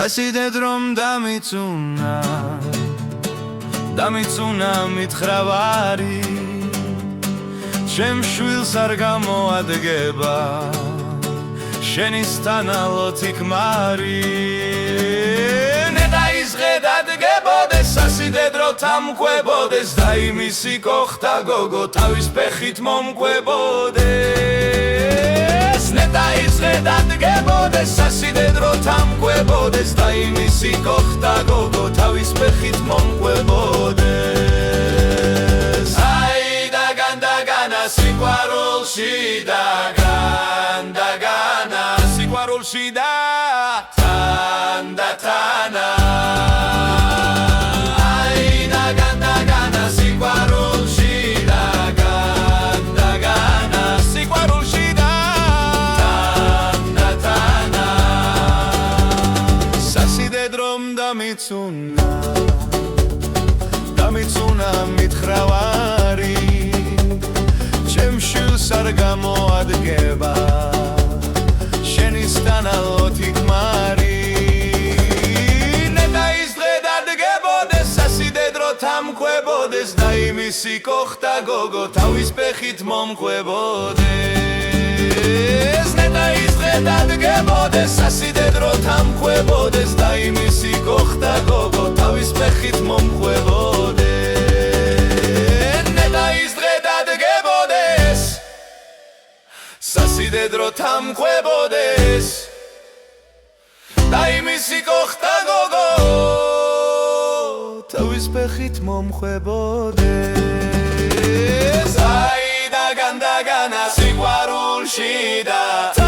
სასიდეთ რომ დამიწუნა მითხრავარი ჩემ შვილს არ გამოადგება შენი სტანალოთი ქმარი ნეტაიზღე დადგებოდეს სასიდეთ რო თამკვებოდეს და იმისი კოხთა გოგო თავის ფეხით მომკვებოდეს ნეტაიზღე დადგებოდეს სასიდეთ რო თამკვებოდეს და იმისი კოხთა გოგო თავის ფეხით მომკვებოდეს აი დაგან სიყვარულში სიყვარულში და თანდათანა აი დაგან სიყვარულში სიყვარულში და თანდათანა სასიდეთ რომ დამიწუნა მითხრავარი ჩემ შვილს არ გამოადგება შენი სტანალოთი ქმარი ნეტაიზღე დადგებოდეს სასიდეთ რო თამკვებოდეს და იმისი კოხთა გოგო თავის ფეხით მომკვებოდეს ნეტაიზღე დადგებოდეს სასიდეთ რო თამკვებოდეს და იმისი კოხთა გოგო თავის ფეხით მომკვებოდეს ნეტაიზღე დადგებოდეს სასიდეთ რო თამკვებოდეს და იმისი კოხთა გოგო თავის ფეხით მომკვებოდეს აი დაგან სიყვარულში და